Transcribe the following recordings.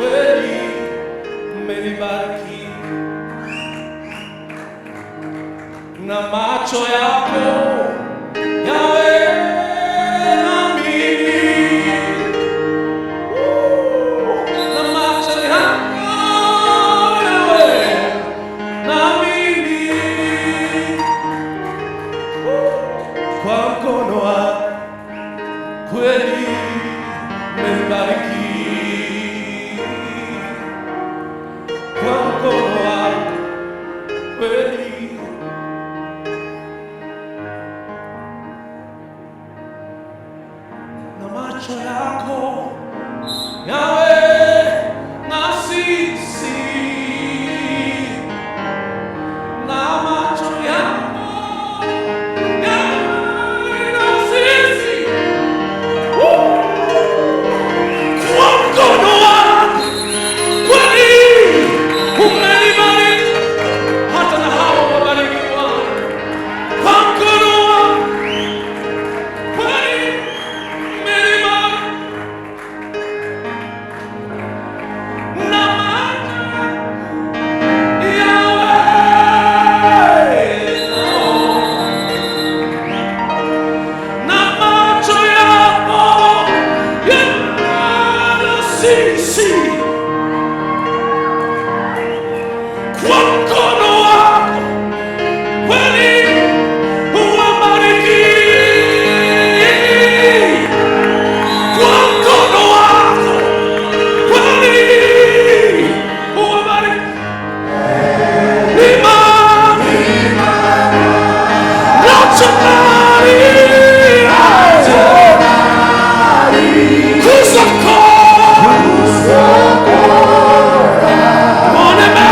kweli umenibariki na macho yako yawe nami, na macho yako yawe nami, kwa mkono wako kweli umenibariki, kwa mkono wako kweli na macho yako yawe na sisi, na macho yako yawe na sisi, kwa mkono wako kweli umenibariki, hata na hao wabarikiwa kwa mkono wako kweli umenibariki, na macho yawe na macho yako yana sisi, kwa mkono wako kweli uwabariki, kwa mkono wako kweli uwabariki. Imani natamani kusoko mone me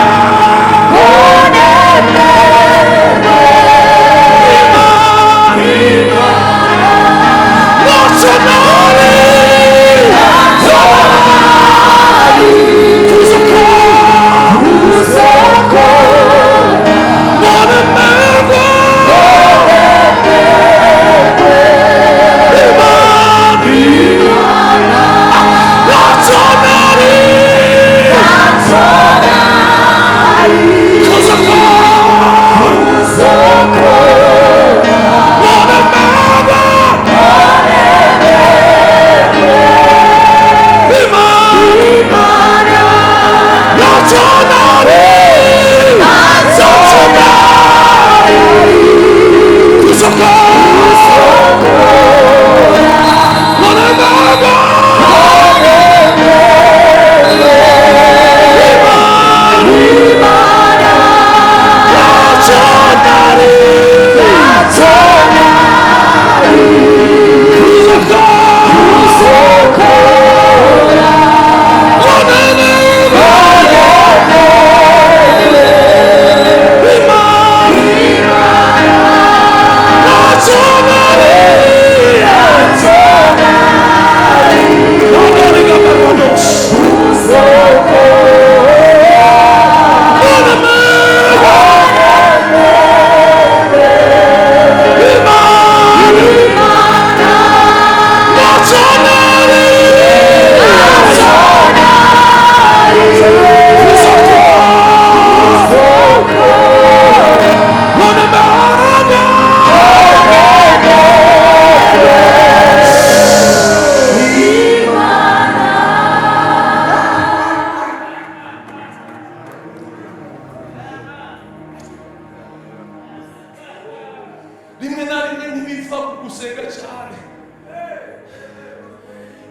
rimwe na rimwe ntibiva ku gusenga cyane,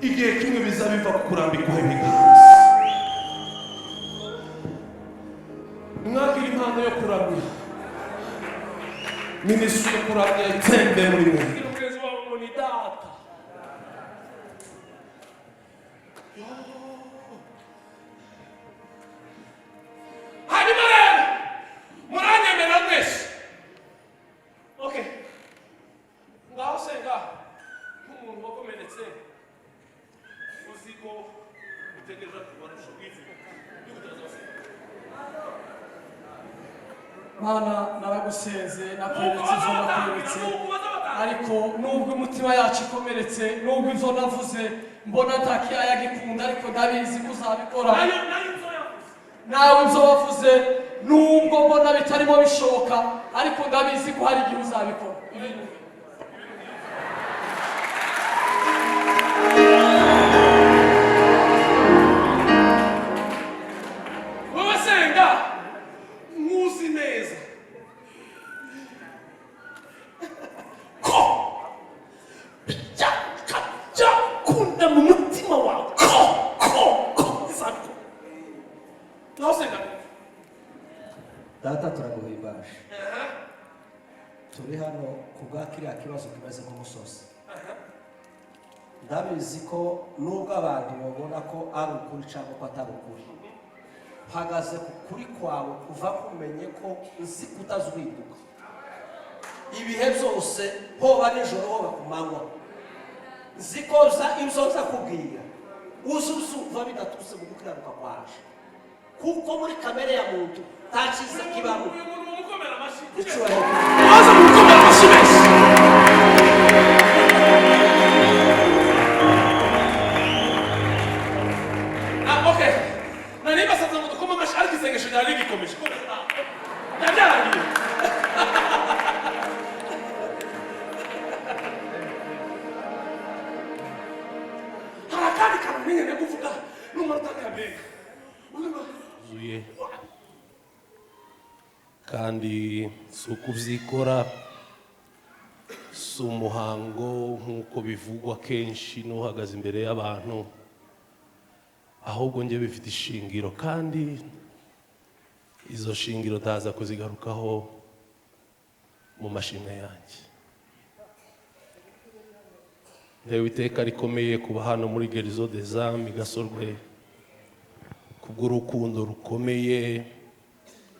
igihe kimwe biza biva ku kurambikwaho ibiganza. Mwakira impano yo kuramya, minisitiri yo kuramya itembe muri mwe, umugenzi wawe ngo ni data. Hanyuma rero muranyemera mwese, okay, ngaho senga nk'umuntu wakomeretse uzi ko utegereje kubarusha ubwiza. Mana naragusenze nakweretse izo nakweretse, ariko nubwo umutima yacu ikomeretse, nubwo izo navuze mbona ntakiyaya gikunda ariko ndabizi ko uzabikora nayo nzoyavuze nawe ibyo wavuze nubwo mbona bitarimo bishoboka ariko ndabizi ko hari igihe uzabikora wowe senga nkuzi neza ko bijya kunda mu mutima wawe ko izabikora nawe senga data turaguhimbaje turi hano kubwa kiriya kibazo kimeze nk'umusozi ndabizi ko nubwo abantu babona ko ari ukuri cyangwa ko atari ukuri hagaze ku kuri kwawe kuva kumenye ko nzi kutazwiduka ibihe byose hoba nijoro hoba ku manywa nzi ko ibyo nza kubwira uzumva bidaturutse mu gukiranuka kwaje kuko muri kamere ya muntu nta cyiza kibamo umukomera amashyi icyubahiro waza mu gukomera amashyi menshi okay nari basanze ngo dukoma amashyi ariko isengesho ryari rigikomeje ndabyarangiye hari akandi kantu nigeze kuvuga n'umara utakamenye zuye kandi si ukubyikora si umuhango nk'uko bivugwa kenshi n'uhagaze imbere y'abantu ahubwo njye bifite ishingiro kandi izo shingiro ndaza kuzigarukaho mu mashimwe yanjye ntewe iteka rikomeye kuba hano muri Gerizo des Âmes Gasorwe kubw'urukundo rukomeye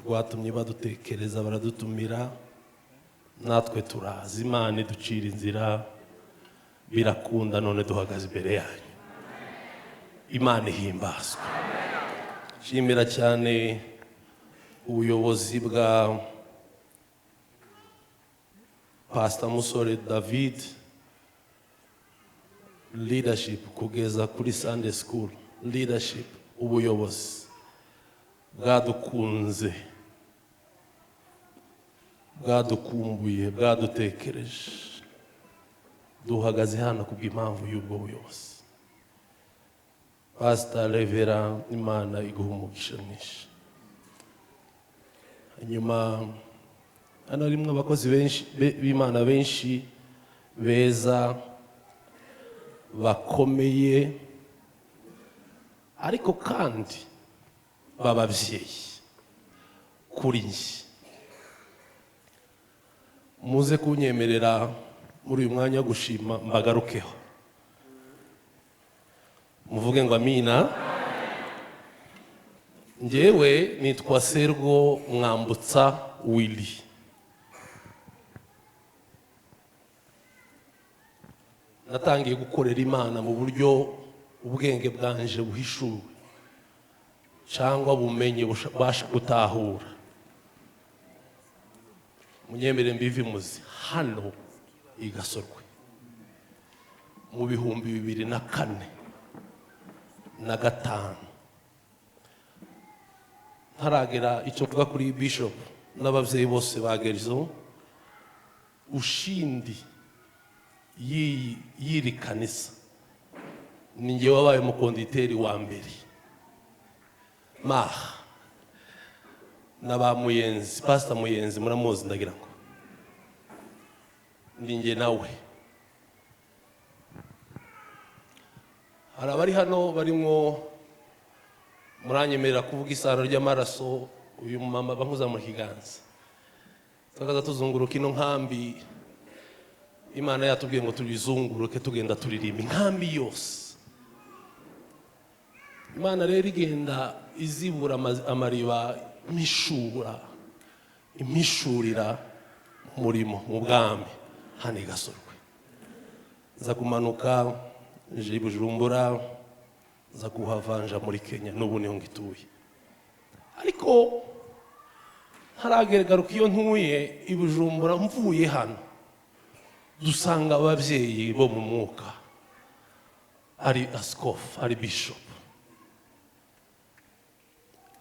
rwatumye badutekereza baradutumira natwe turazi Imana iducira inzira birakunda none duhagaze imbere yanyu Imana ihimbazwe shimira cyane ubuyobozi bwa Pastor Musore David leadership kugeza kuri Sunday School leadership ubuyobozi bwadukunze bwadukumbuye bwadutekereje duhagaze hano kubw'impamvu y'ubwo buyobozi Pastor Revera Imana iguha umugisha mwinshi hanyuma hano harimo abakozi benshi b'Imana benshi beza bakomeye ariko kandi bababyeyi kuri njye muze kunyemerera muri uyu mwanya wo gushima mbagarukeho muvuge ngo amina njyewe nitwa Sergo Mwambutsa Willy natangiye gukorera Imana mu buryo ubwenge bwanje buhishuwe cyangwa bumenye bubasha gutahura munyemere mbivi muzi hano i Gasorwe mu 2004 na 5 ntaragera icyo kuvuga kuri Bishop n'abavyeyi bose ba Gerizo ushindi yiri kanisa ninjye wabaye umukonditeri wa mbere na ba Muyenzi Pastor Muyenzi muramuzi ndagira ngo ninjye nawe hari abari hano barimo muranyemerera kuvuga isano ry'amaraso uyu mama bankuza mu kiganza twakaza tuzunguruka ino nkambi Imana yatubwiye ngo turizunguruke tugenda turirimba inkambi yose Imana rero igenda izibura amariba imishurira umurimo mu bwami hano i Gasorwe nza kumanuka nje i Bujumbura nza kuhavanja muri Kenya n'ubu niho ngituye ariko haragaruka iyo ntuye i Bujumbura mvuye hano dusanga ababyeyi bo mu mwuka ari askofu ari bishop.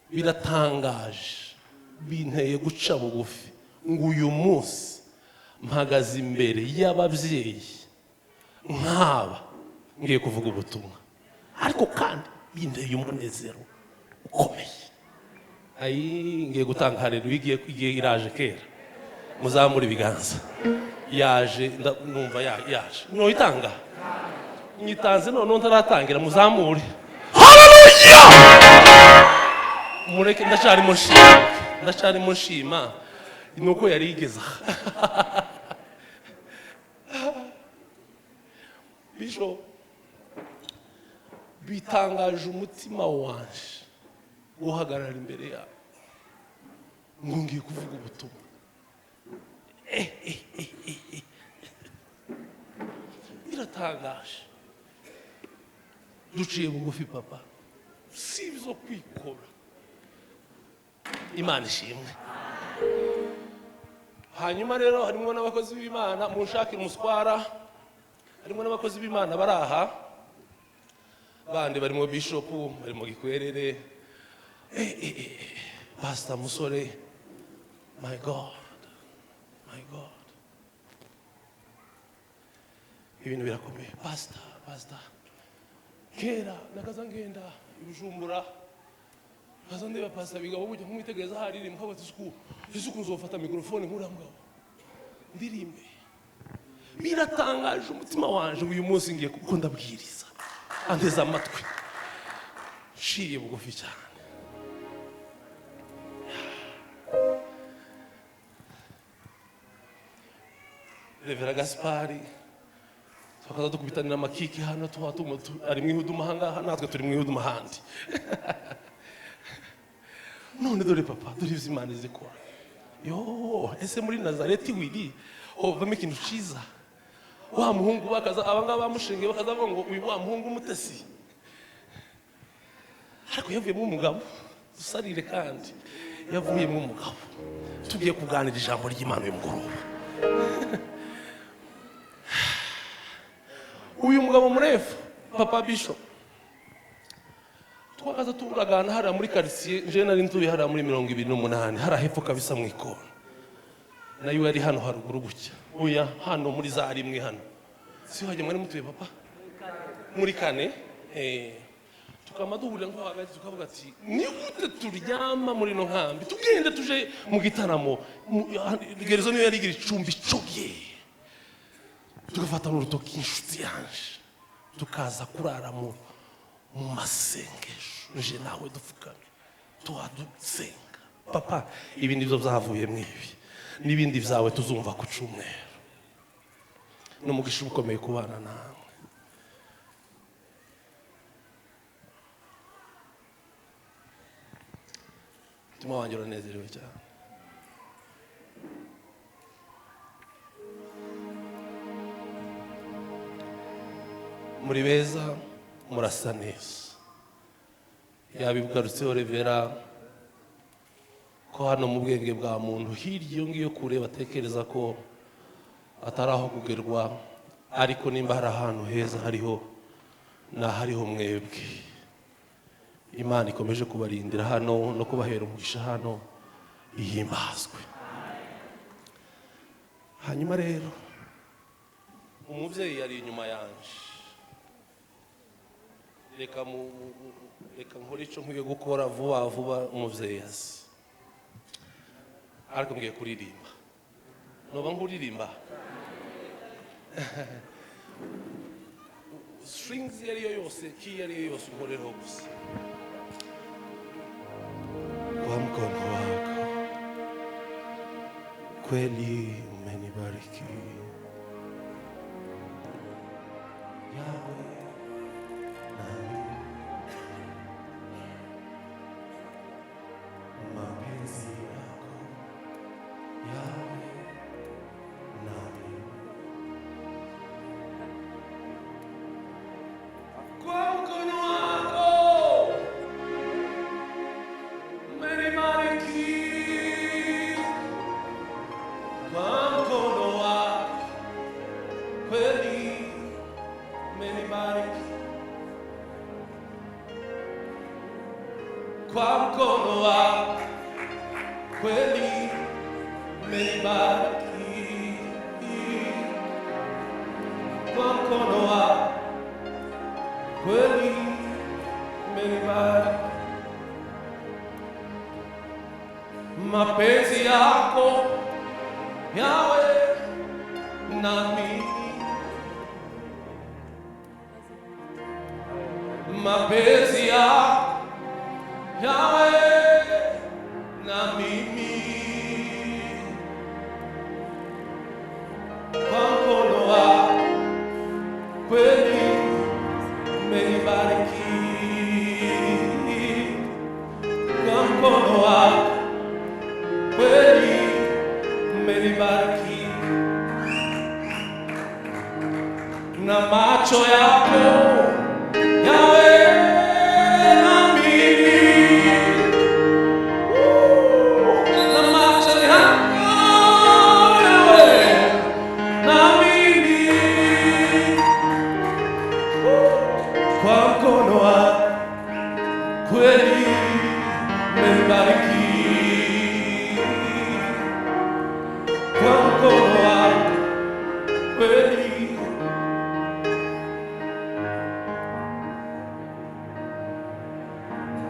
Biratangaje, binteye guca bugufi ngo uyu munsi mpagaze imbere y'ababyeyi nk'aba ngiye kuvuga ubutumwa, ariko kandi binteye umunezero ukomeye. Ngiye gutanga haleluya, igihe iraje kera, muzamura ibiganza. Yaje numva yaje noyitanga nyitanze none ntaratangira, muzamure haleluya. Mureke ndacyari mushima nuko yari igeza. Bisho bitangaje umutima wanje guhagarara imbere yawe ngo ngiye kuvuga ubutumwa. Biratangaje, duciye bugufi papa, si ibyo kwikora. Imana ishimwe. Hanyuma rero harimo n'abakozi b'Imana, munshakira umuswara, harimo n'abakozi b'Imana baraha bandi, barimo bishop, barimo Gikwerere, Pastor Musore. My God, ibintu birakomeye. Pastor kera nakaza ngenda Bujumbura, kaza ndeba Pastor Bigabo bujya kumwitegereza hariri mukabati isuku nzofata mikrofone nkuramugabo ndirimbe. Biratangaje umutima wanje uyu munsi ngiye kuko ndabwiriza andeza amatwi nshiye bugufi cyane. Revera Gaspari twakaza dukubitanira amakiki hano, ari mu ihuduma ahangaha, natwe turi mu ihuduma ahandi. None dore papa, dore ibyo Imana izikora. Ese muri Nazareti wiri hovamo ikintu cyiza. Wa muhungu bakaza abangaba bamushingiye bakaza bavuga ngo uyu wa muhungu umutesi, ariko yavuyemo umugabo. Dusarire kandi yavuyemo umugabo. Tugiye kuganira ijambo ry'Imana uyu mugoroba. Uyu mugabo murefu papa Bishop twakaza turagana hariya muri quartier, nje nari ntuye hariya muri 28 hariya hepfo kabisa mu ikona, nayo yari hano haruguru gutya. Oya hano muri za rimwe hano, si waje mwari mutuye papa muri kane. Tukama duhurira nko hagati tukavuga ati ni gute turyama muri no nkambi, tugende tuje mu gitaramo. Gerezo niyo yari gira icumbi cobye, tugafata n'urutoki inshuti yanje tukaza kurara mu masengesho, nje nawe dupfukame tuhadusenga. Papa, ibi nibyo byavuye mwibi, n'ibindi byawe tuzumva ku cyumweru. N'umugisha ukomeye kubana nawe. Tuma wanjye uranezerewe cyane. Muri beza, murasa neza. Yabigarutseho Revera ko hano mu bwenge bwa muntu hirya iyo ngiyo kure batekereza ko atari aho kugerwa, ariko nimba hari ahantu heza hariho mwebwe. Imana ikomeje kubarindira hano no kubahera umugisha hano, ihimbazwe. Hanyuma rero umubyeyi yari inyuma yanje, reka nkore icyo nkwiye gukora vuba umubyeyi azi, ariko ngiye kuririmba. Noba nkuririmba strings yariyo yose, key yariyo yose unkoreho gusa. Kwa mkono wako kweli umenibariki Yahweh, nami mapenzi yako Yahweh, nami kwa mkono wako umenibariki, kwa mkono wako kweli umenibariki. kwa mkono wako kweli umenibariki, kwa mkono wako kweli umenibariki. Mapenzi yako yawe nami, mapenzi yako yawe na mimi, kwa mkono wako kweli umenibariki, kwa mkono wako kweli umenibariki, na macho yako yawe na mimi, na macho yako yawe na mimi, kwa mkono wako kweli umenibariki, kwa mkono wako kweli.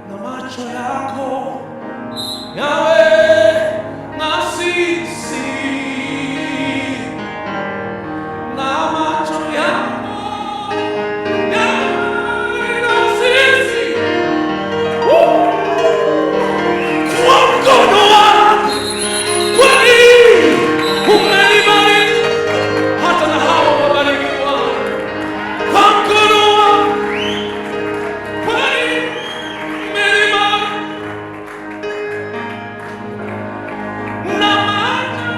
Na macho yako yawe na sisi, na macho yako yawe na sisi, kwa mkono wako kweli umenibariki, hata na hao wabarikiwa, kwa mkono wako kweli umenibariki, na macho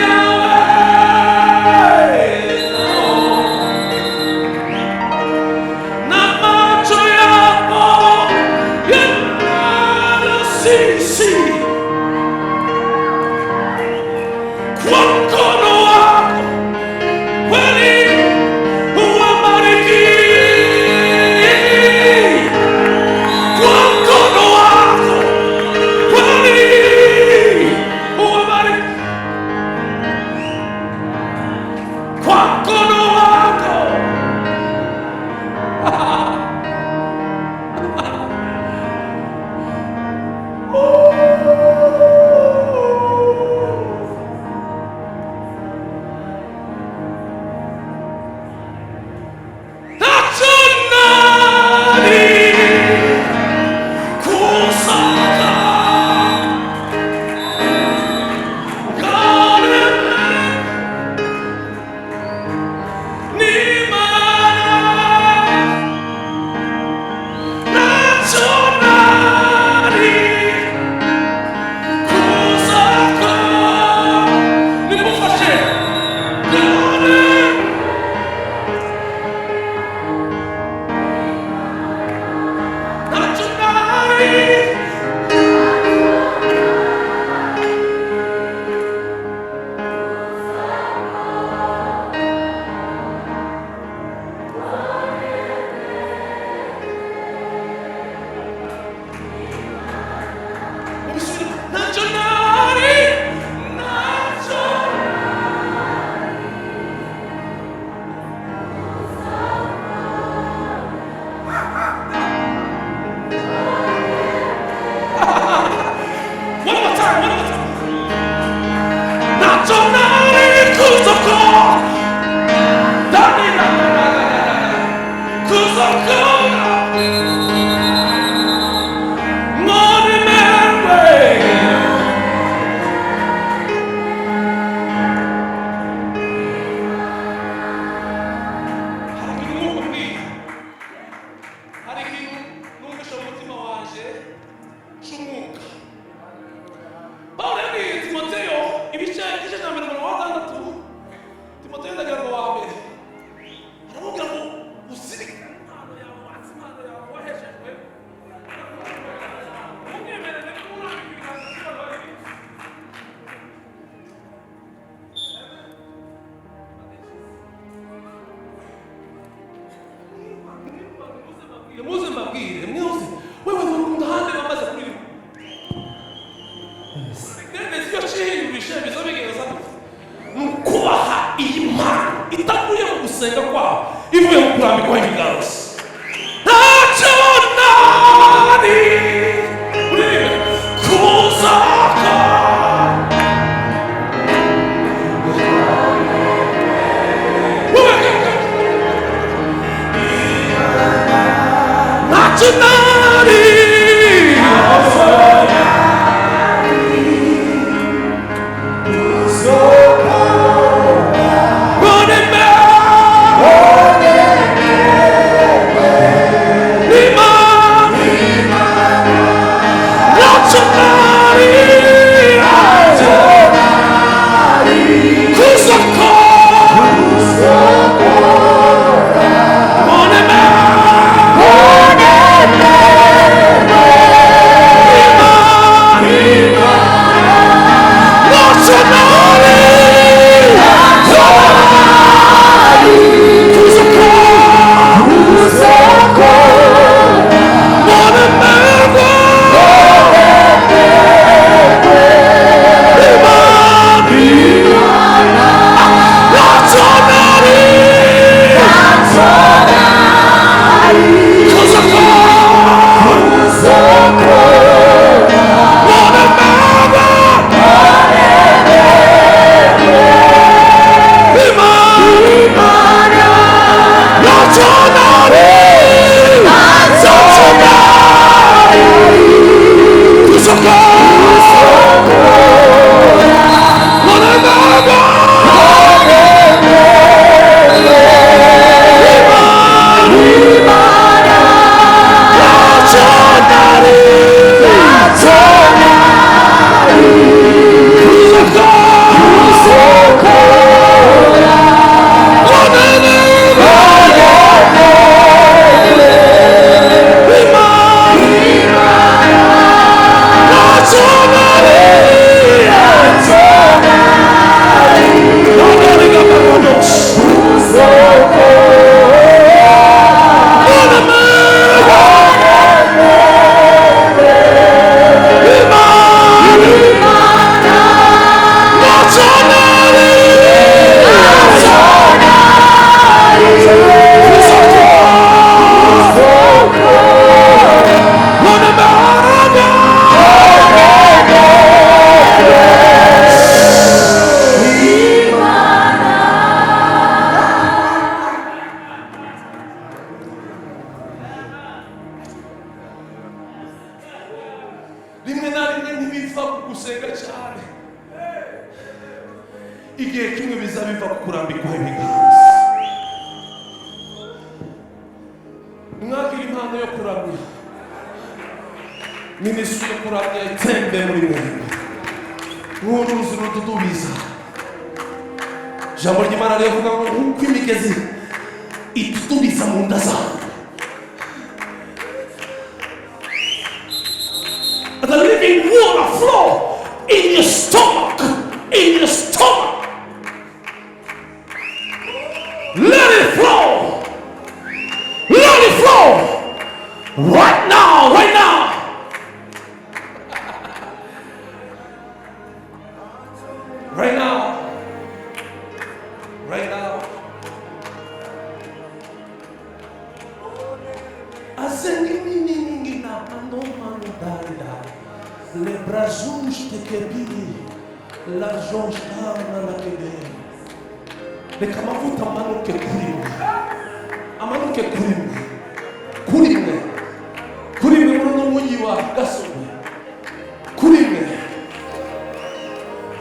yawe na macho yako yana sisi, kwa mkono wako kweli uwabariki, kwa mkono wako kweli uwabariki, kwa mkono wako muze mbabwire mwese wewe gusenga kwabo ivuye mu kurambikwaho ibiganza. Ntacyo nari kuzaka ntacyo nari rimwe na rimwe ntibiva ku gusenga cyane, igihe kimwe biza biva ku kurambikwaho ibiganza. Mwagira impano yo kuramya, minisitiri yo kuramya itembe muri mwembi nk'uruzi rududubiza. Ijambo ry'Imana rivuga ngo nk'uko imigezi itudubiza mu nda zawe, the living water flow in your stomach, in your stomach. Let it flow. Let it flow. Right now, right now. Right now. Right now. Azengi na mano darida. Le brazos te kebi, la jonsta na kede. Le kamavuta mano ke kurim, amano ke kurim mono muyiwa gaso, kurim.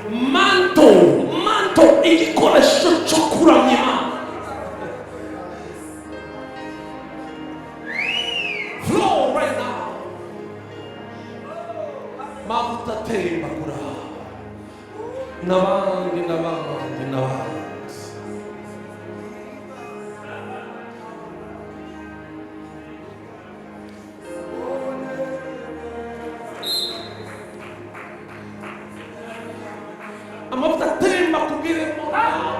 Manto ikole chokura mima. Flow right now. Mavuta temba kura. Navangi. Amavuta temba kubire now.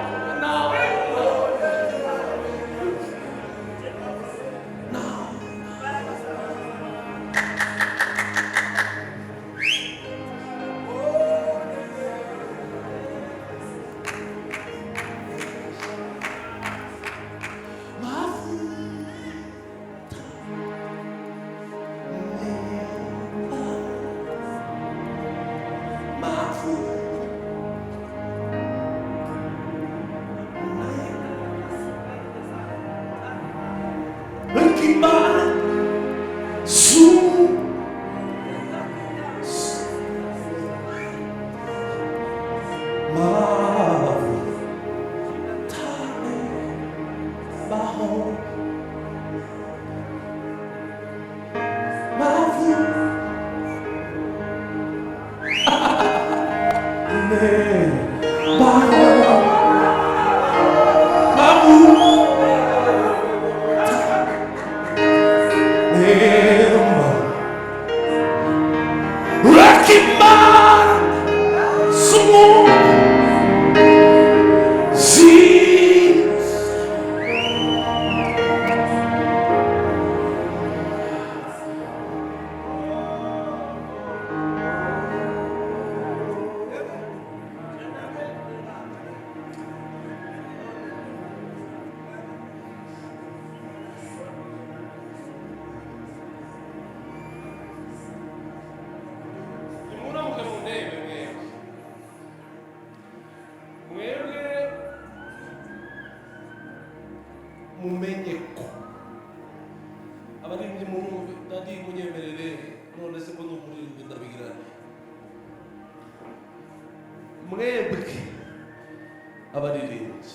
mumenye ko abaririmbyi mu nadi munyemerere none se ko n'umuririmbyi ndabigirana mwebwe abaririmbyi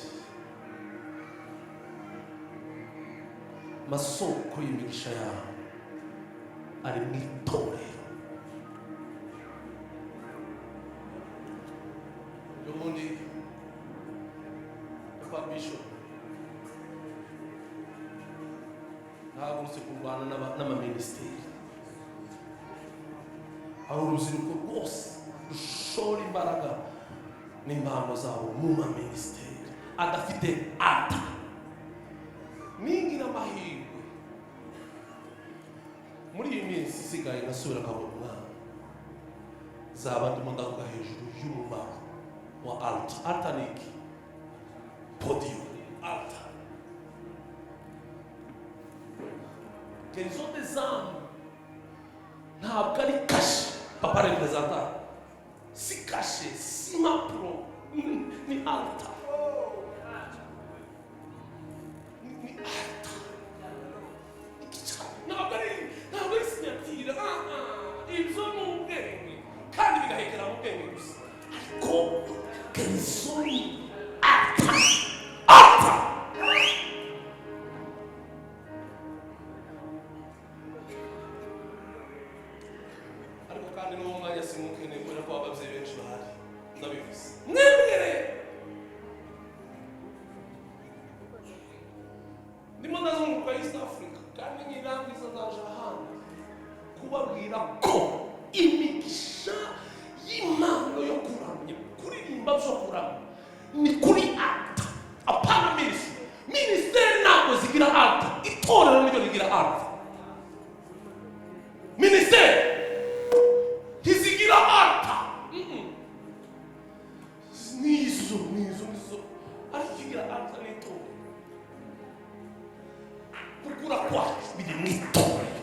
masoko y'imigisha yawe ari mu itorero y'ubundi kwa bishop hagurutse kurwana n'amaminisiteri aho urubyiruko rwose rushora imbaraga n'impano zabo mu maminisiteri adafite ata ningira amahirwe muri iyi minsi isigaye ngasubira nkabona umwana zaba ndimo ndavuga hejuru y'umumaro wa alta ni iki podium alta Quels ont des âmes ntabwo ari kashe papa representa si kashe si mapuro ni alta ni alta ntabwo ari sinyatira ibyo ni ubwenge kandi bigahekera mu bwenge gusa ariko kenisoni alta kandi n'uwo mwanya simukeneye kubera ko ababyeyi benshi bahari ndabivuze mwebwere ndimo ndazunguruka East Africa kandi nyirangiza ndaje ahandi kubabwira ko imigisha y'impano yo kuramya kuririmba byo kuramya ni kuri alta apana minisiteri ntabwo zigira alta itorero niryo rigira alta minisiteri nizo ariko kigira alta n'itorero kugura kwacu biri mu itorero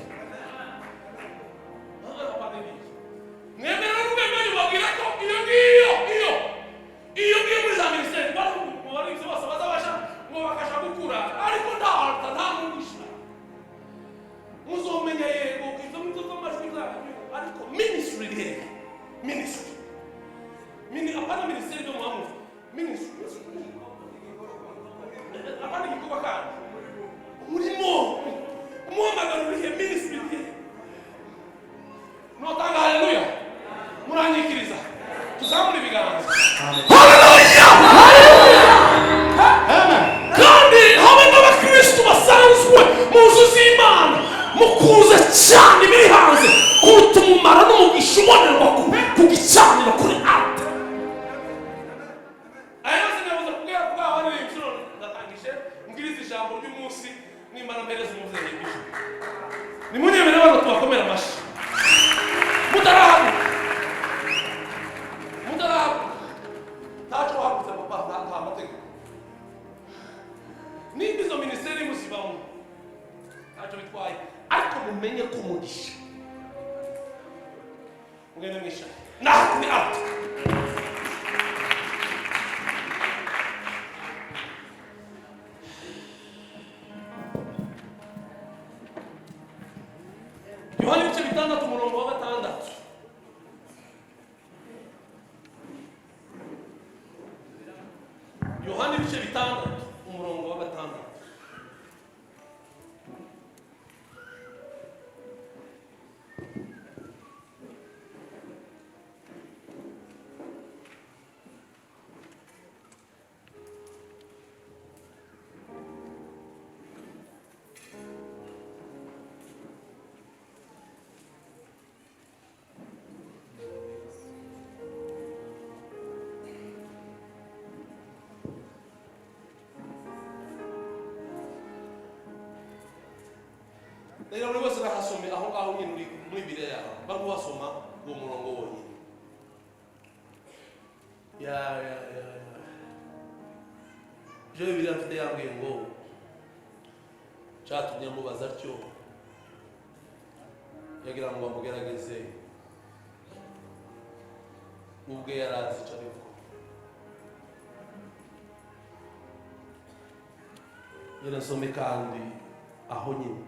mwemera n'ubwemere babwira ko iyo ngiyo muri za minisiteri baribyo bose bazabasha ngo bakasha gukura ariko nta alta nta mugisha muzomenya yego izo nizo z'amajwi zanyu ariko ministry rihera ministry apana minisiteri yo muhamu ministry apana igikorwa kandi urimo umuhamagaro urihe ministry urihe notanga haleluya muranyikiriza tuzamure ibiganza haleluya kandi habe n'abakristu basanzwe muzu z'Imana mukuze cyane biri hanze kuruta umumaro n'umugisha ubonerwa ku gicaniro kuri alta ijambo ry'umunsi n'Imana mpereza umuvyeyi bije nimunyemere bano tubakomera amashi mutarabu tacho wabuze papa nta amategeko nimba izo minisiteri muzibamo ntacyo bitwaye ariko mumenye ko umugisha mugende mwisha naho kuri alta bitandatu umurongo wa gatandatu. Yohana ibice bitandatu umurongo wa gatandatu. Rero buri wese arahasome aho ngaho nyine uri muri Bibiliya yawe baguhasoma uwo murongo wonyine. Je Bibiliya mfite yambwiye ngo cyatumye amubaza atyo yagira ngo bamugerageze ubwe yarazi icyo ariko yarasome kandi aho nyine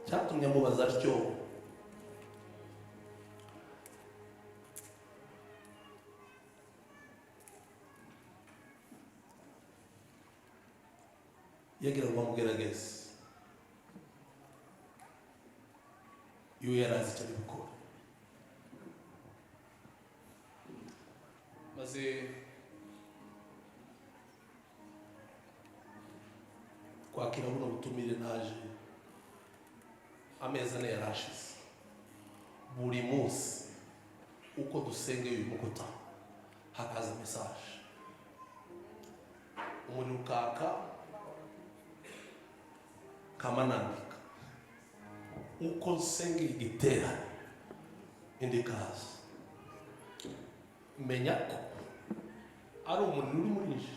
cyatumye amubaza atyo yagira ngo bamugerageze iyo yarazi icyo ari gukora. Maze kwakira buno butumire naje amezi ane yarashize. Buri munsi uko dusengeye uyu mukuta hakaza message, umuriro ukaka kama nandika, uko nsengeye igiterane indi kaza, menya ko ari umuriro uri muri nje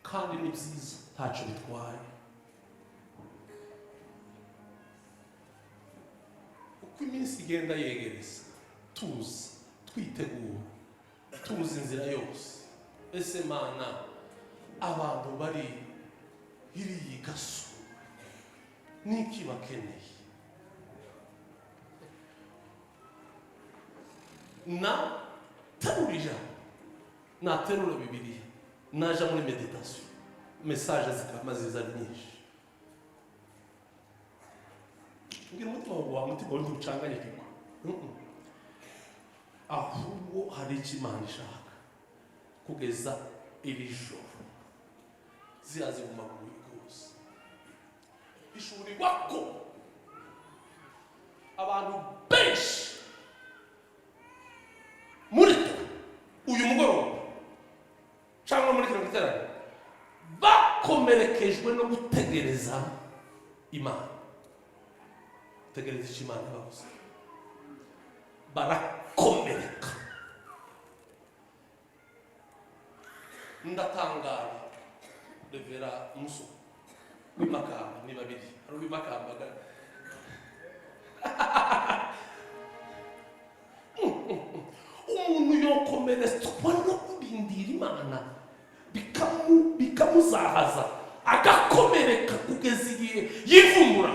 kandi ni byiza ntacyo bitwaye. Uko iminsi igenda yegereza tuzi twitegura tuzi inzira yose. Ese Mana abantu bari hiriya Gaso niki bakeneye? Na terurija na terura Bibiliya naja muri meditation message zikamaziza nyinshi. Ngira umutima wa mutima uri gucanganya kiko. Ahubwo hari ikimana ishaka kugeza iri joro ziyazi mu maguru yose. Ishuri wako abantu benshi muri uyu mugoroba cyangwa muri kino giterane bakomerekejwe no gutegereza Imana. Tegereza icyo Imana bavuze barakomereka. Ndatangara Revera Muso w'imakamba ni babiri ari w'imakamba umuntu yokomeretswa no kurindira Imana bikamuzahaza agakomereka kugeza igihe yivumbura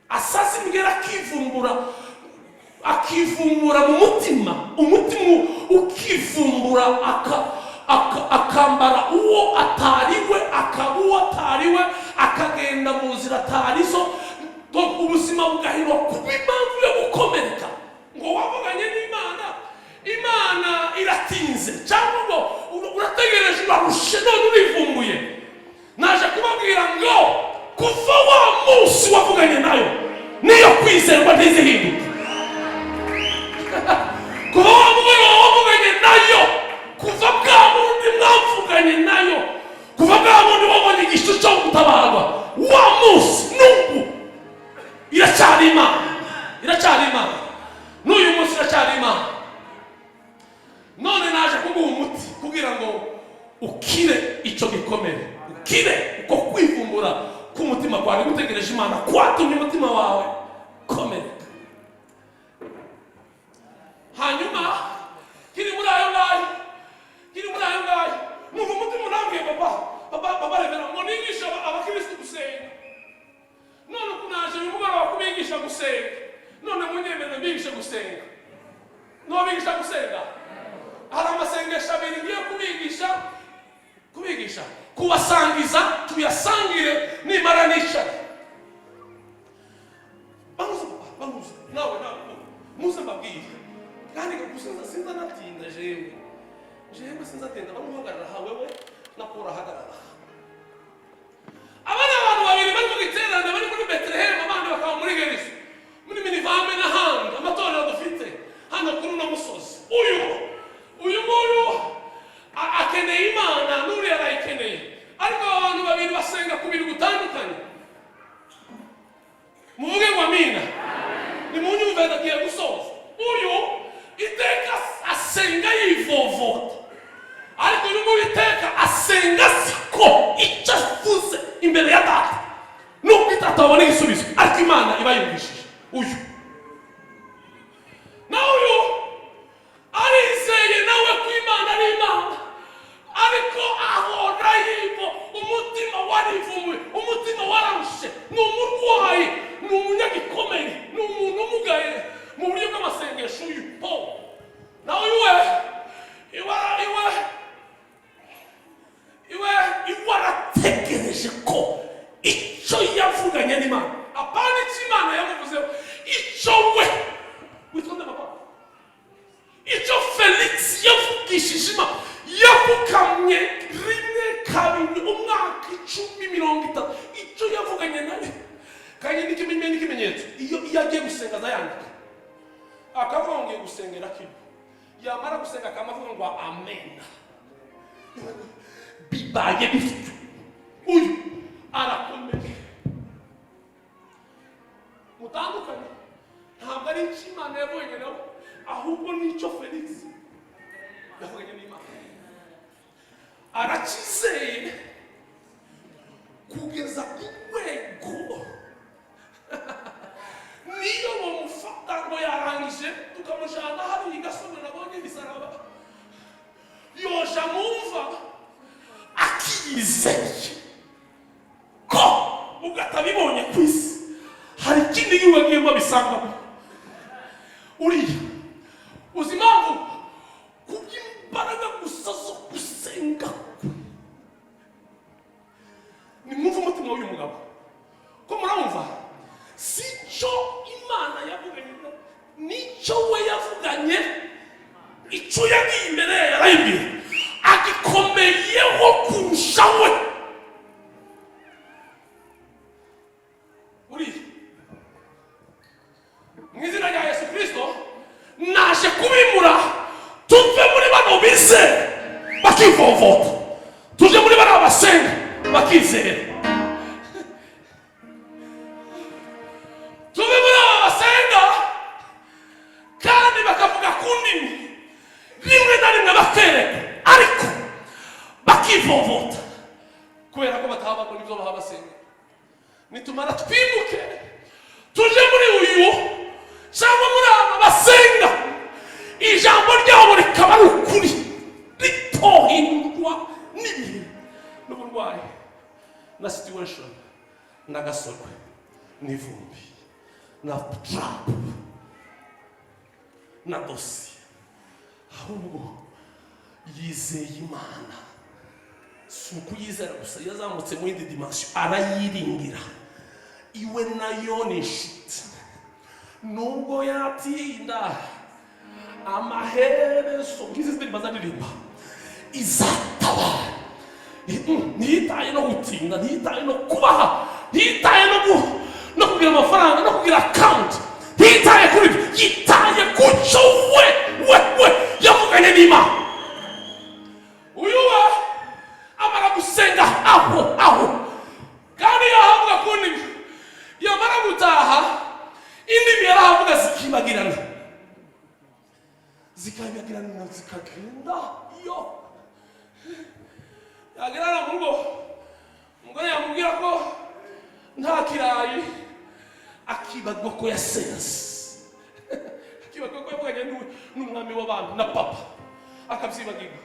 asasi mbwira akivumbura mu mutima, umutima ukivumbura akambara uwo atariwe, akaba uwo atariwe, akagenda mu nzira atarizo, ubuzima bugahirwa kuba impamvu yo gukomereka. Ngo wavuganye n'Imana, Imana iratinze cyangwa ngo urategereje urarushe none urivumbuye. Naje kubabwira ngo kuva wa munsi wavuganye nayo niyo kwizerwa ntizihinduke. Kuva wa mugoroba wavuganye nayo, kuva bwa bundi mwavuganye nayo, kuva bwa bundi wabonye igishu cyo gutabarwa, wa munsi n'ubu iracyari Imana, n'uyu munsi iracyari Imana. None naje kuguha umuti kugira ngo ukire icyo gikomere, ukire uko kwivumbura k'umutima kwawe gutegereje Imana kwatumye umutima wawe komereka. Hanyuma kiri muri ayo ngayo numva umutima unambwiye papa kwigisha kubasangiza tuyasangire nimara nicara bamuze nawe muze mbabwire kandi gusenza sinza natinda jewe sinza tenda bamuhagarara hawewe nakora hagarara abana abantu babiri bari mu giterane bari muri Bethlehem abandi bakaba muri Gerizo muri minivame n'ahandi amatorero dufite hano kuri uno musozi uyu akeneye Imana n'uriya arayikeneye ariko abantu babiri basenga ku bintu gutandukanye muvuge ngo amina ni munyumve ndagiye gusoza uyu iteka asenga yivovota ariko uyu iteka asenga siko icyo avuze imbere ya data nubwo itata wabona igisubizo ariko Imana iba yumvishije uyu na uyu arizeye nawe ko Imana ari Imana ariko ahora yivo umutima warivumwe umutima wararushe ni umurwayi ni umunyagikomere ni umuntu umugaye mu buryo bw'amasengesho uyu nawe iwe arategereje ko icyo yavuganye n'Imana apana icyo Imana yamuvuzeho icyo we witonde papa icyo Felix yavugishije Imana yavukamye rimwe kabiri umwaka 10-30 icyo yavuganye nawe kandi n'ikimenyetso iyo agiye gusenga azayandika akavuga ngo ngiye gusengera kibi yamara gusenga akamavuga ngo amen bibaye bifite uyu arakomeye mutandukanye ntabwo ari icyo Imana yavuganye nawe ahubwo n'icyo Felix yavuganye n'Imana arakizeye kugeza ku rwego niyo bamufata ngo yarangije tukamujyana hariya igasomera abonye imisaraba yoja mumva akizeye ko ugatabibonye ku isi hari ikindi yiwagiyemo bisangamo uriya uzi impamvu kubw'imbaraga gusa zo gusenga ni mwumva umutima w'uyu mugabo ko muramumva si cyo Imana yavuganye n'icyo we yavuganye icyo yagiye imbere yarayibwira agikomeyeho kurusha we uriya mu izina rya Yesu Kristo naje kubimura tuve muri bano bizera bakivovota tuje muri bano basenga bakizera tuve muri aba basenga kandi bakavuga ku ndimi rimwe na rimwe bakereka ariko bakivovota kubera ko batabakora ibyo baha basenga nitumara twimuke tuje muri uyu cyangwa muri aba basenga ijambo ryabo rikaba ari ukuri ritohindurwa n'ibihe n'uburwayi na situation n'agasorwe n'ivumbi na trap na dosi ahubwo yizeye Imana si ukuyizera gusa yazamutse mu yindi dimension arayiringira iwe nayo ni inshuti nubwo yatinda amaherezo ngizi ndirimba zaririmba izatabara ntiyitaye no gutinda ntiyitaye no kubaha ntiyitaye no kugira amafaranga no kugira account ntiyitaye kuri ibyo yitaye ku cyo we yavuganye n'Imana uyu we amara gusenga aho kandi yahavuga ku ndimi yamara gutaha indimi yarahavuga zikibagirana zikagenda iyo yagerana mu rugo umugore yamubwira ko nta kirayi akibagwa ko yasenze akibagwa ko yavuganye n'umwami w'abantu na papa akabyibagirwa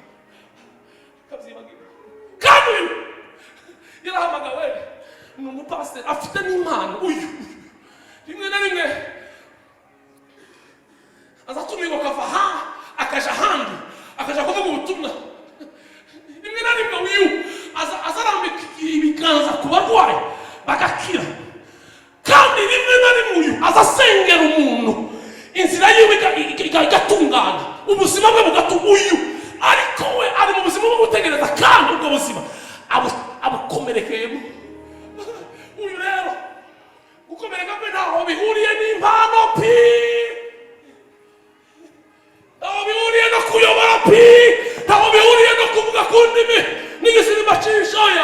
kandi uyu yarahamagawe ni umupasiteri afite n'impano uyu rimwe na rimwe azatumirwa akava akaja ahandi akaja kuvuga ubutumwa rimwe na rimwe uyu n'igisimba cyinshi oya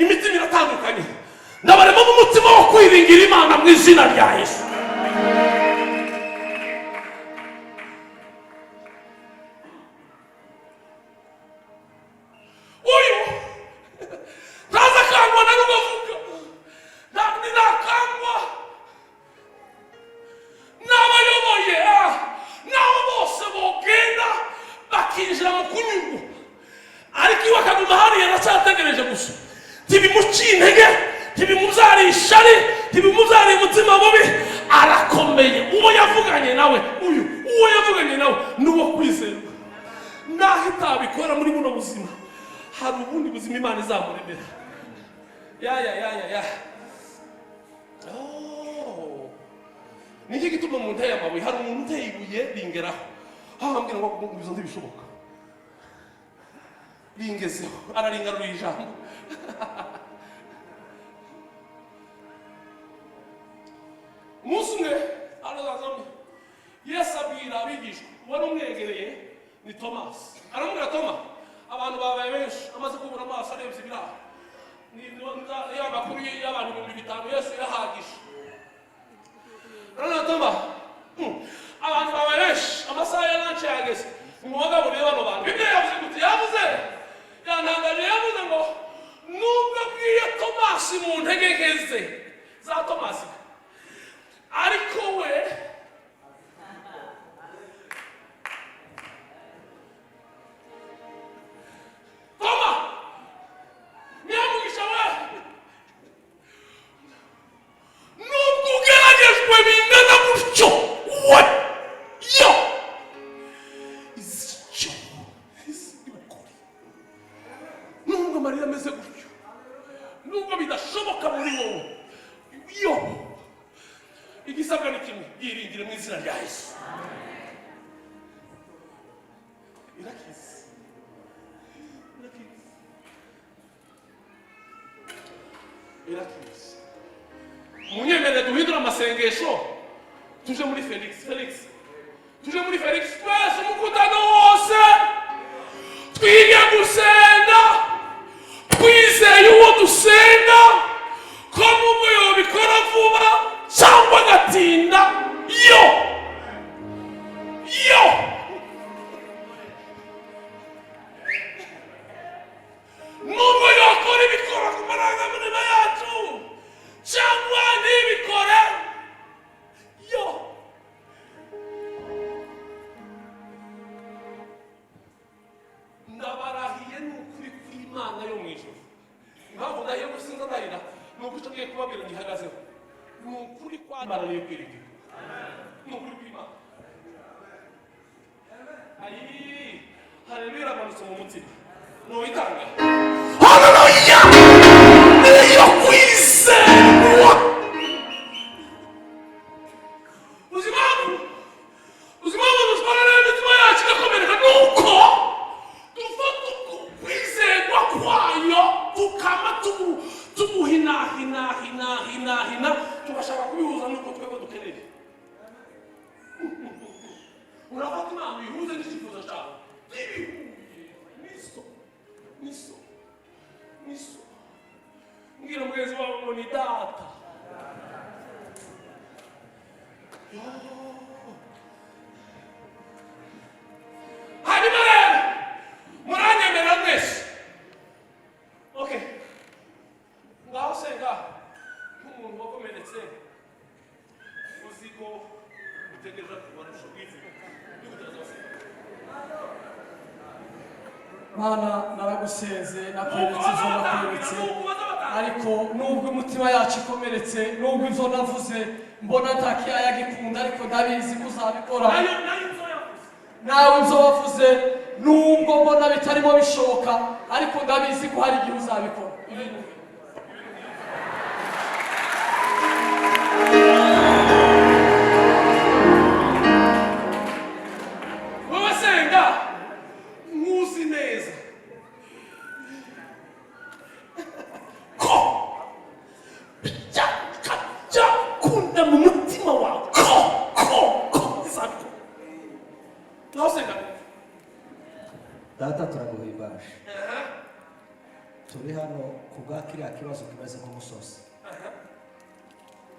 imitima iratandukanye ndabarema mu mutima wo kwiringira Imana mu izina rya Yesu. Uyu ntaza kangwa na rubavuga nakangwa n'abayoboye n'abo bose bogenda bakinjira mu kunyurwa ariko iwe akaguma hariya aracyategereje gusa ntibimuciye intege ntibimuzariye ishari ntibimuzariye umutima mubi arakomeye. Uwo yavuganye nawe uwo yavuganye nawe ni uwo kwizerwa naho itabikora muri buno buzima hari ubundi buzima Imana izamuremera. Niki gituma mu nteye amabuye hari umuntu uteye ibuye ringeraho hambwira ngo bizo ntibishoboka ringezeho araringarura ijambo. Umunsi umwe arazamye Yesu abwira abigishwa wari umwegereye ni Tomasi aramubwira Toma abantu babaye benshi amaze kubura amaso arebye ibiraha ya makuru y'abantu 5,000 Yesu yahagije rana Toma abantu babaye benshi amasaha ya lunch yageze umugaburiye bano bantu ibyo yavuze gute yavuze yantangaje yavuze ngo nubwo bwiye Tomasi mu ntege nke ze za Tomasi ariko we Toma nyamugisha we nubwo ugeragejwe bingana gutyo we yo izicyo izibukuri nubwo Mariya ameze gutyo nubwo bidashoboka muri wowe yo igisabwa ni kimwe yiringire mu izina rya Yesu. Irakiza munyemerere duhindura amasengesho tuje muri Felix tuje muri Felix twese umukutano wose twige gusenga twizeye uwo dusenga ko n'ubwo yobikora vuba cyangwa agatinda yo nubwo yakora ibikora ku marangamutima yacu cyangwa ntibikore yo ndabarahiye n'ukuri kw'Imana yo mu ijuru impamvu ndahiye gusinza ndahira ni uko icyo ngiye kubabwira gihagazeho ni ukuri kw'Imana niyo kwiringirwa ni ukuri kw'Imana haleluya iramanutse mu mutima nuwitanga haleluya niyo kwizerwa. uzimamu dutwara n'imitima yacu igakomereka nuko dufata kwizerwa kwayo tukama tumuhinahina tugashaka kubihuza nuko twebwe dukeneye. Urafata Imana uyihuze n'icyifuzo cyawe niso mbwira mugenzi wawe ngo ni data hanyuma rero muranyemera mwese okay ngaho senga nk'umuntu wakomeretse uzi ko utegereje kubarusha ubwiza Mana naragusenze nakweretse ivyo nakweretse ariko nubwo umutima yacu ikomeretse nubwo ivyo navuze mbona ntakiyaya gikunda ariko ndabizi ko uzabikora nawe ivyo wavuze nubwo mbona bitarimo bishoboka ariko ndabizi ko hari igihe uzabikora. wowe senga muzi neza ko bijya kunda mu mutima wawe ko izabikora. Naho senga data turaguhimbaje turi hano ku bwa kiriya kibazo kimeze nk'umusozi.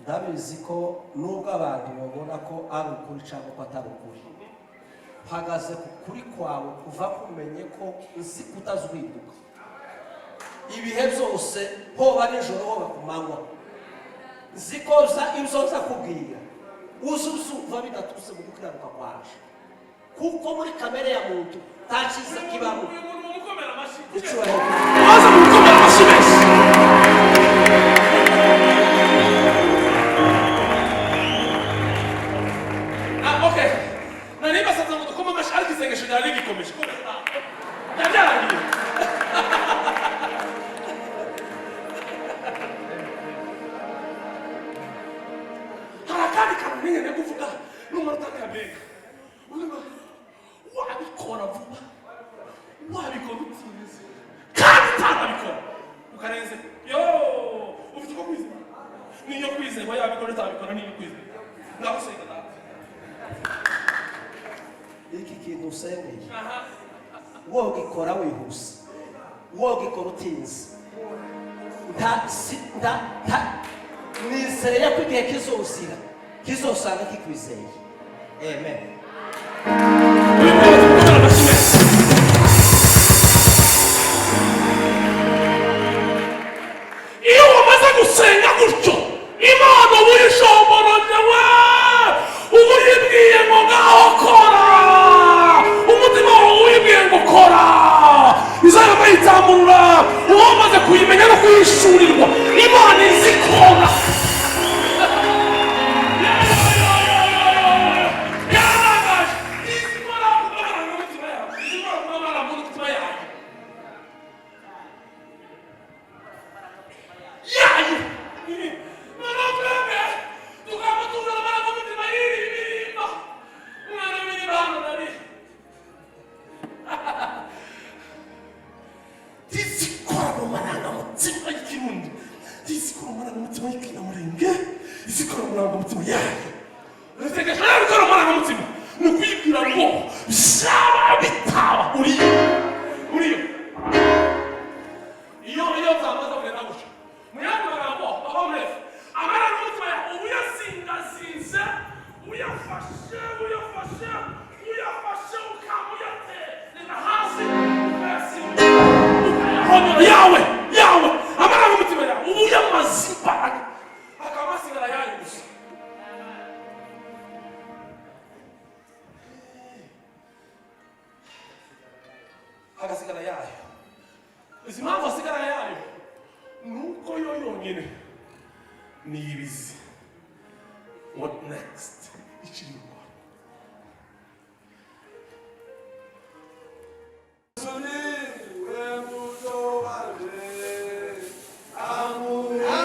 Ndabizi ko nubwo abantu babona ko ari ukuri cyangwa ko atari ukuri, hagaze ku kuri kwawe kuva kumenye ko nzi kutazwiduka ibihe byose, hoba nijoro hoba ku manywa, nzi ko ibyo nza kubwira uzumva bidatuse mu gukiranuka kwaje, kuko muri kamere ya muntu nta cyiza kibamo. waza mu gukomera amashyi menshi. Okay, nari basanze ngo dukoma amashyi ariko isengesho ryari rigikomeje byarangiye. Hari akandi kantu nigeze kuvuga n'umara utakabega, wabikora vuba, wabikora utinze kandi utanabikora ukarenze. Yo, ufite uko kwizera, niyo kwizera yabikora utabikora niyo kwizera. Ngaho senga data, iki kintu usengeye wogikora wihuse, wogikora utinze, nizeye ko igihe kizozira kizosanga kikwizeye. Amen. iyo wamaze gusenga gutyo Imana uba uyishomboronywe, uba uyibwiye ngo ngaho kora, umutima wawe uyibwiye ngo kora, izaba bayitambura. uba wamaze kuyimenya no kuyishurirwa, Imana izi kora. Hagasigara yayo, izi mpamvu hasigara yayo nuko yo yonyine niyibizi what next ikiriho. Amuri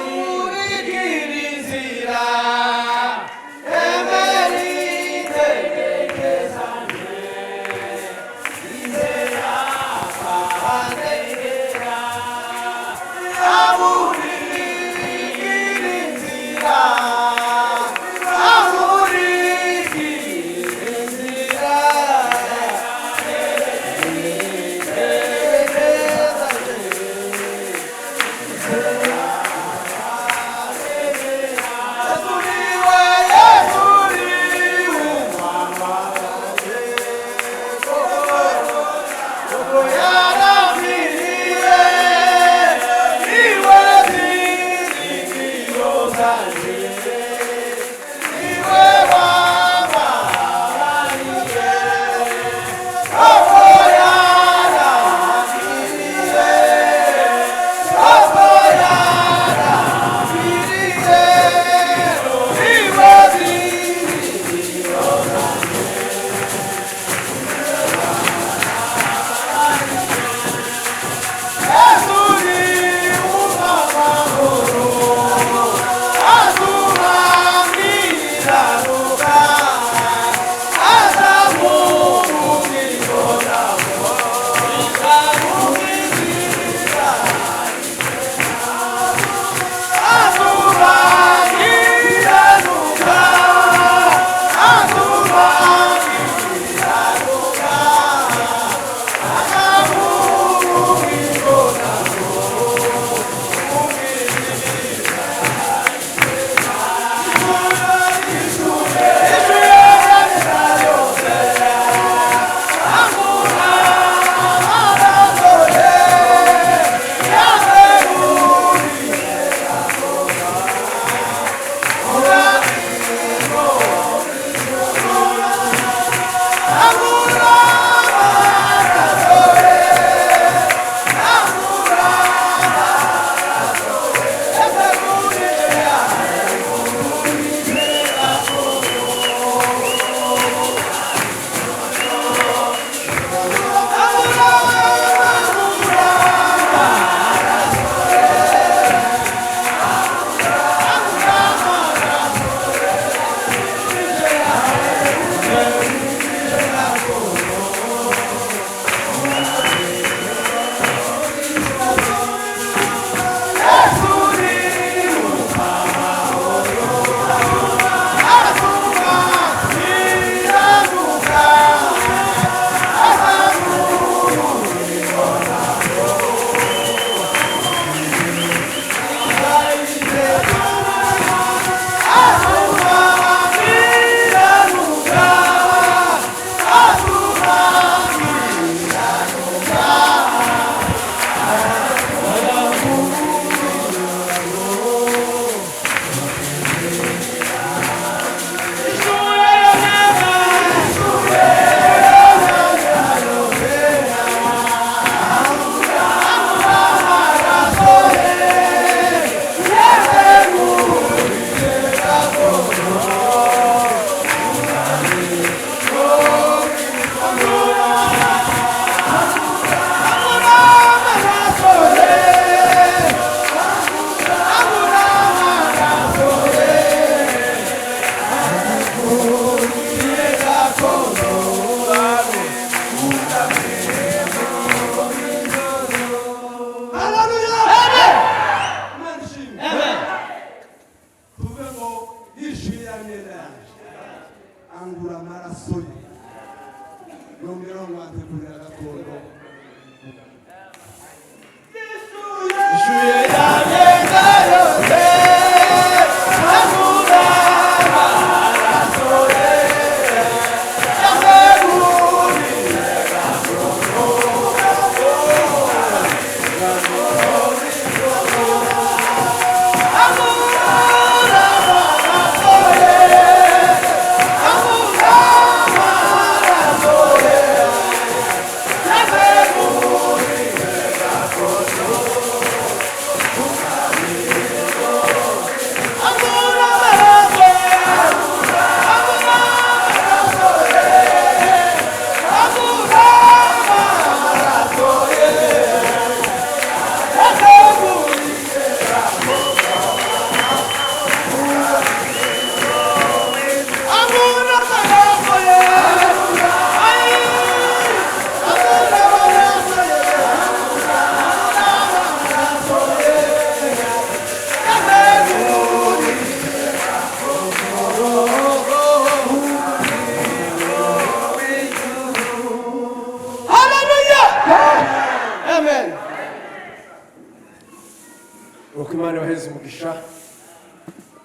nuko Imana ibaheze umugisha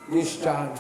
mwinshi cyane.